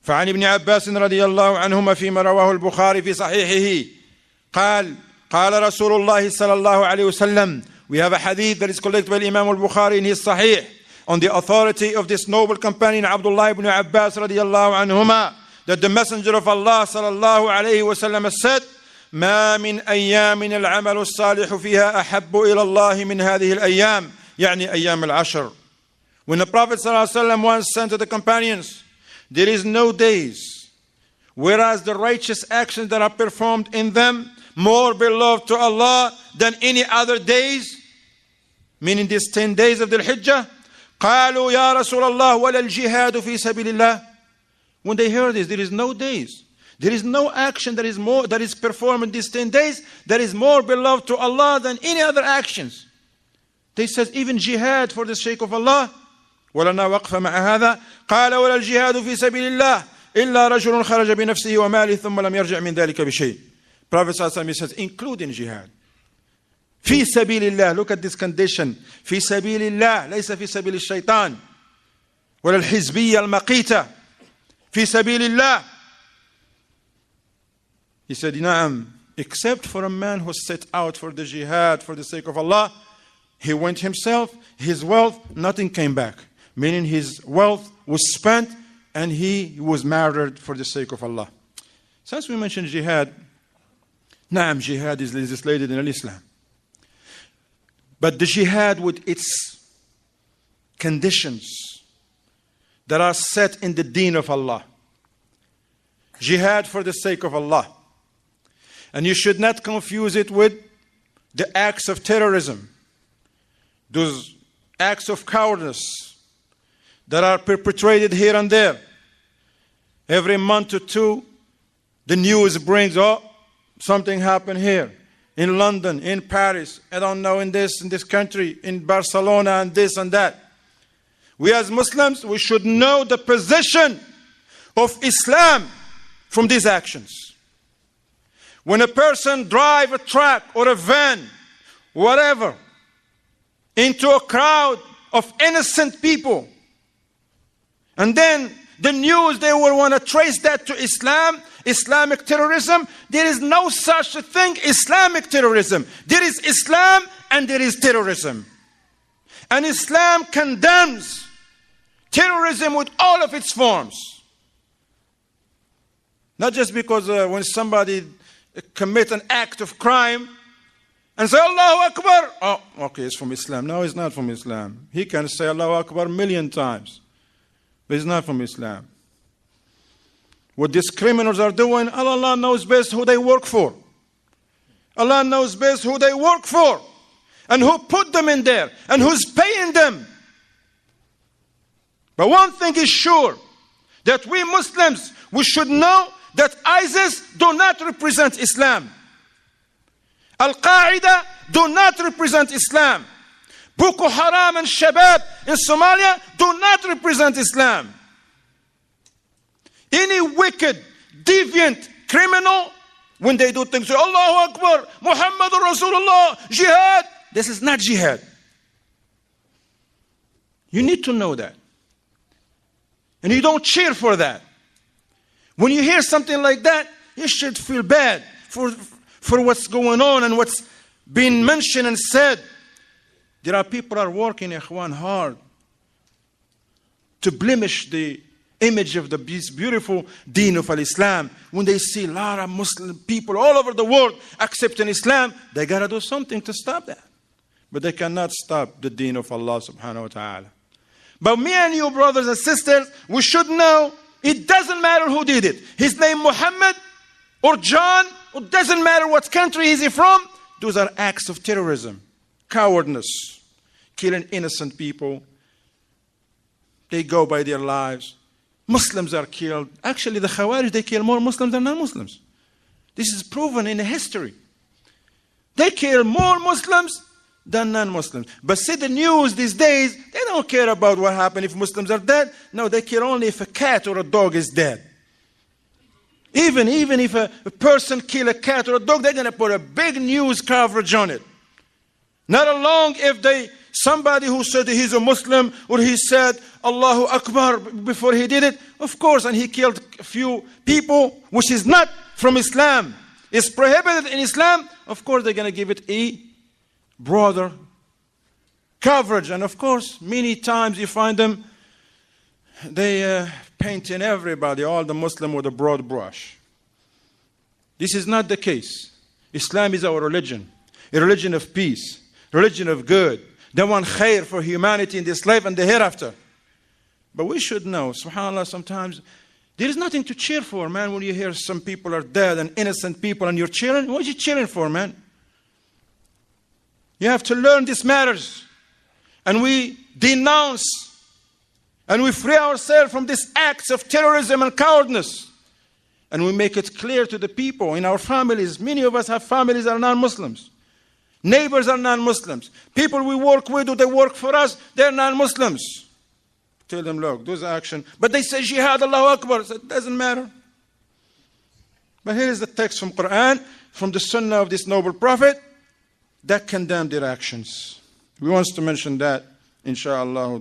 فعن ابن عباس رضي الله عنهما فيما رواه البخاري في صحيحه قال رسول الله صلى الله عليه وسلم. We have a hadith that is collected by Imam al-Bukhari in his Sahih on the authority of this noble companion Abdullah ibn Abbas radiyallahu anhuma, that the Messenger of Allah sallallahu alayhi wa sallam said, ما من أيام العمل الصالح فيها أحب إلى الله من هذه الأيام, يعني أيام العشر. When the Prophet sallallahu alayhi wa sallam once said to the companions, there is no days, whereas the righteous actions that are performed in them more beloved to Allah than any other days, meaning these 10 days of the Hijjah. قالوا يا رسول الله ولا الجهاد في سبيل الله. When they heard this, there is no days, there is no action that is performed in these 10 days that is more beloved to Allah than any other actions. They said even jihad for the sake of Allah. ولنا وقف مع هذا قال ولا الجهاد في سبيل الله إلا رجل خرج بنفسه وماله ثم لم يرجع من ذلك بشيء. Prophet ﷺ says, including jihad. في سبيل الله. Look at this condition. في سبيل الله. ليس في سبيل الشيطان ولا الحزبية المقيتة. في سبيل الله. He said, نعم, except for a man who set out for the jihad for the sake of Allah. He went himself, his wealth, nothing came back. Meaning his wealth was spent and he was martyred for the sake of Allah. Since we mentioned jihad, Naam, jihad is legislated in Islam. But the jihad with its conditions that are set in the deen of Allah. Jihad for the sake of Allah. And you should not confuse it with the acts of terrorism. Those acts of cowardice that are perpetrated here and there. Every month or two, the news brings, oh, something happened here, in London, in Paris, I don't know, in this country, in Barcelona, and this and that. We as Muslims, we should know the position of Islam from these actions. When a person drives a truck or a van, whatever, into a crowd of innocent people, and then the news, they will want to trace that to Islam, Islamic terrorism. There is no such a thing, Islamic terrorism. There is Islam and there is terrorism. And Islam condemns terrorism with all of its forms. Not just because when somebody commits an act of crime and say Allahu Akbar, oh, okay, it's from Islam. No, it's not from Islam. He can say Allahu Akbar 1,000,000 times. But it's not from Islam. What these criminals are doing, Allah knows best who they work for. Allah knows best who they work for. And who put them in there. And who's paying them. But one thing is sure. That we Muslims, we should know that ISIS do not represent Islam. Al-Qaeda do not represent Islam. Boko Haram and Shabab in Somalia do not represent Islam. Any wicked, deviant criminal, when they do things, say, Allahu Akbar, Muhammadur Rasulullah, jihad. This is not jihad. You need to know that. And you don't cheer for that. When you hear something like that, you should feel bad for what's going on and what's been mentioned and said. There are people who are working, ikhwan, hard to blemish the image of this beautiful deen of al-Islam. When they see a lot of Muslim people all over the world accepting Islam, they got to do something to stop that. But they cannot stop the deen of Allah subhanahu wa ta'ala. But me and you, brothers and sisters, we should know it doesn't matter who did it. His name Muhammad or John, it doesn't matter what country is he from. Those are acts of terrorism. Cowardness, killing innocent people. They go by their lives. Muslims are killed. Actually, the Khawarij, they kill more Muslims than non-Muslims. This is proven in history. They kill more Muslims than non-Muslims. But see the news these days, they don't care about what happened if Muslims are dead. No, they care only if a cat or a dog is dead. Even if a person kill a cat or a dog, they're going to put a big news coverage on it. Not long if they somebody who said he's a Muslim or he said Allahu Akbar before he did it, of course, and he killed a few people, which is not from Islam, is prohibited in Islam, of course they're going to give it a broader coverage. And of course, many times you find them, they paint in everybody, all the Muslim with a broad brush. This is not the case. Islam is our religion, a religion of peace, religion of good. They want khair for humanity in this life and the hereafter. But we should know, subhanAllah, sometimes there is nothing to cheer for, man, when you hear some people are dead and innocent people and you're cheering. What are you cheering for, man? You have to learn these matters. And we denounce and we free ourselves from these acts of terrorism and cowardness. And we make it clear to the people in our families. Many of us have families that are non-Muslims. Neighbors are non-Muslims. People we work with or they work for us, they're non-Muslims. Tell them, look, those actions. But they say jihad, Allahu Akbar. So it doesn't matter. But here is the text from Quran, from the Sunnah of this noble Prophet, that condemned their actions. We want to mention that, inshaAllah.